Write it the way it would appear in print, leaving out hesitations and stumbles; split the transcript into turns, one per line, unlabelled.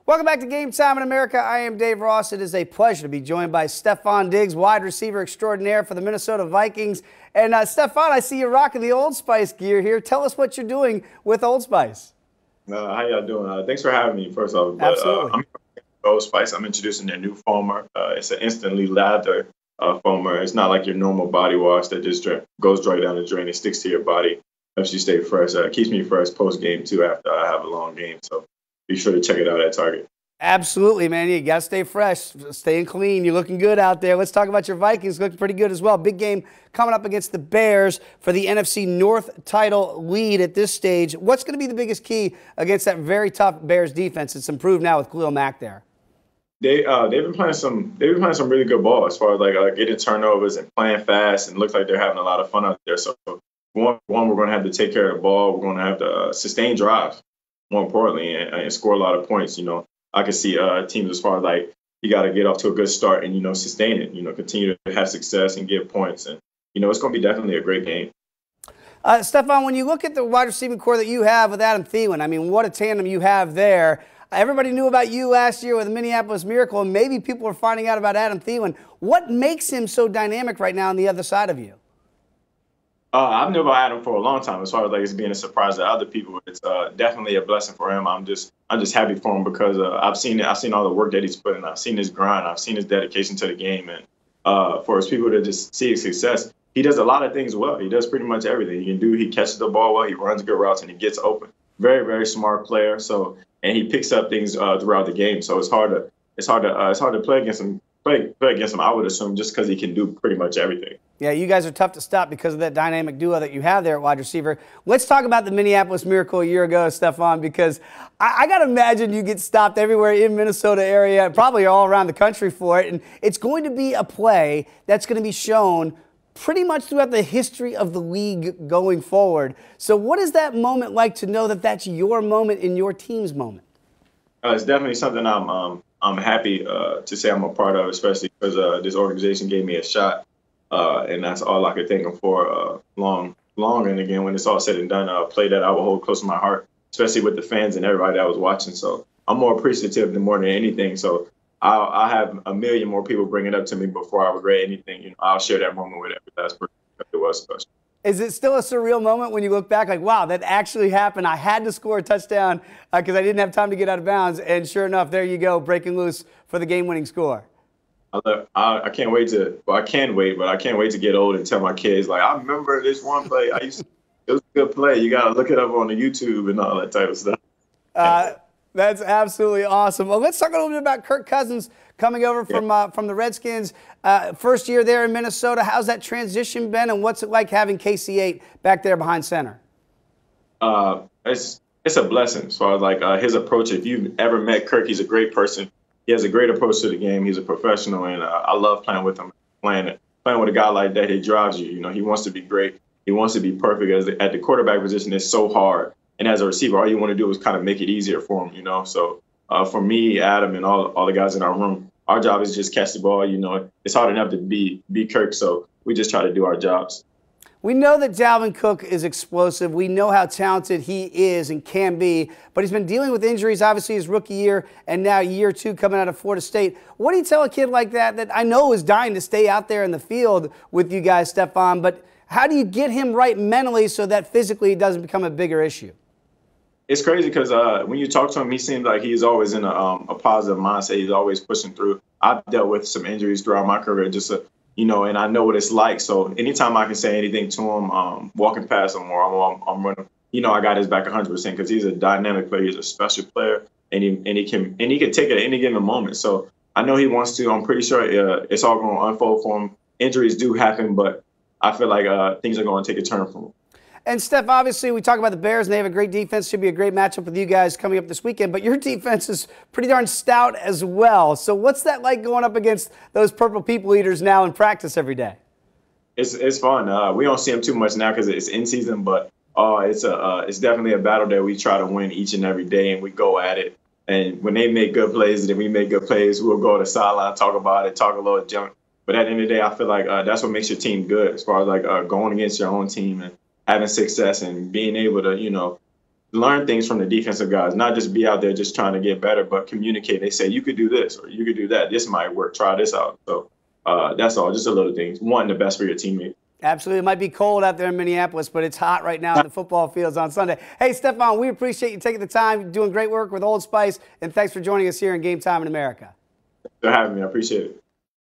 Welcome back to Game Time in America. I am Dave Ross. It is a pleasure to be joined by Stefon Diggs, wide receiver extraordinaire for the Minnesota Vikings. And Stefon, I see you rocking the Old Spice gear here. Tell us what you're doing with Old Spice.
How y'all doing? Thanks for having me, first off.
Absolutely.
I'm Old Spice. I'm introducing their new foamer. It's an instantly lather foamer. It's not like your normal body wash that just goes right down the drain. It sticks to your body, helps you stay fresh. Keeps me fresh post-game, too, after I have a long game. So be sure to check it out at Target.
Absolutely, man. You got to stay fresh, staying clean. You're looking good out there. Let's talk about your Vikings. Looking pretty good as well. Big game coming up against the Bears for the NFC North title lead at this stage. What's going to be the biggest key against that very tough Bears defense? It's improved now with Khalil Mack there.
They've been playing some really good ball as far as getting turnovers and playing fast, and it looks like they're having a lot of fun out there. So one we're going to have to take care of the ball. We're going to have to sustain drives, more importantly, and score a lot of points. I can see teams as far as you got to get off to a good start and sustain it. Continue to have success and get points, and it's going to be definitely a great game.
Stefon, when you look at the wide receiving core that you have with Adam Thielen, I mean, what a tandem you have there. Everybody knew about you last year with the Minneapolis Miracle, and maybe people are finding out about Adam Thielen. What makes him so dynamic right now on the other side of you?
I've known about Adam for a long time. As far as it's being a surprise to other people, it's definitely a blessing for him. I'm just happy for him because I've seen all the work that he's put in. I've seen his grind. I've seen his dedication to the game, and for his people to just see his success, he does a lot of things well. He does pretty much everything he catches the ball well. He runs good routes and he gets open. Very, very smart player. And he picks up things throughout the game. So it's hard to play against him. Play against him, I would assume, just because he can do pretty much everything.
Yeah, you guys are tough to stop because of that dynamic duo that you have there at wide receiver. Let's talk about the Minneapolis Miracle a year ago, Stefon, because I got to imagine you get stopped everywhere in Minnesota area, probably all around the country for it. And it's going to be a play that's going to be shown pretty much throughout the history of the league going forward. So what is that moment like to know that that's your moment and your team's moment?
It's definitely something I'm happy to say I'm a part of, especially because this organization gave me a shot, and that's all I could thank them for. Long, and again, when it's all said and done, a play that I will hold close to my heart, especially with the fans and everybody that was watching. So I'm more appreciative than more than anything. So I'll have a million more people bring it up to me before I regret anything. I'll share that moment with every last person because it was special.
Is it still a surreal moment when you look back, like, wow, that actually happened? I had to score a touchdown because I didn't have time to get out of bounds. And sure enough, there you go, breaking loose for the game-winning score.
I can't wait I can't wait to get old and tell my kids, I remember this one play. It was a good play. You got to look it up on the YouTube and all that type of stuff.
That's absolutely awesome. Well, let's talk a little bit about Kirk Cousins coming over from the Redskins. First year there in Minnesota. How's that transition been, and what's it like having KC8 back there behind center?
It's a blessing as far as his approach. If you've ever met Kirk, he's a great person. He has a great approach to the game. He's a professional, and I love playing with him. Playing with a guy like that, he drives you. He wants to be great. He wants to be perfect. At the quarterback position, it's so hard. And as a receiver, all you want to do is kind of make it easier for him, So for me, Adam, and all the guys in our room, our job is just catch the ball. It's hard enough to be Kirk, so we just try to do our jobs.
We know that DALVIN Cook is explosive. We know how talented he is and can be, but he's been dealing with injuries, obviously his rookie year and now year two coming out of Florida State. What do you tell a kid like that I know is dying to stay out there in the field with you guys, Stefon, but how do you get him right mentally so that physically it doesn't become a bigger issue?
It's crazy because when you talk to him, he seems like he's always in a positive mindset. He's always pushing through. I've dealt with some injuries throughout my career, and I know what it's like. So anytime I can say anything to him, walking past him or I'm running, I got his back 100% because he's a dynamic player. He's a special player, and he can take it at any given moment. So I know he wants to. I'm pretty sure it's all going to unfold for him. Injuries do happen, but I feel like things are going to take a turn for him.
And, Steph, obviously, we talk about the Bears, and they have a great defense. Should be a great matchup with you guys coming up this weekend. But your defense is pretty darn stout as well. So what's that like going up against those Purple People Eaters now in practice every day?
It's fun. We don't see them too much now because it's in season, but it's definitely a battle that we try to win each and every day, and we go at it. And when they make good plays, then we make good plays. We'll go to the sideline, talk about it, talk a little junk. But at the end of the day, I feel like that's what makes your team good as far as going against your own team and having success and being able to, learn things from the defensive guys, not just be out there just trying to get better, but communicate. They say, you could do this or you could do that. This might work. Try this out. So that's all. Just a little things. Wanting the best for your teammate.
Absolutely. It might be cold out there in Minneapolis, but it's hot right now in the football fields on Sunday. Hey, Stefon, we appreciate you taking the time, doing great work with Old Spice, and thanks for joining us here in Game Time in America.
Thanks for having me. I appreciate it.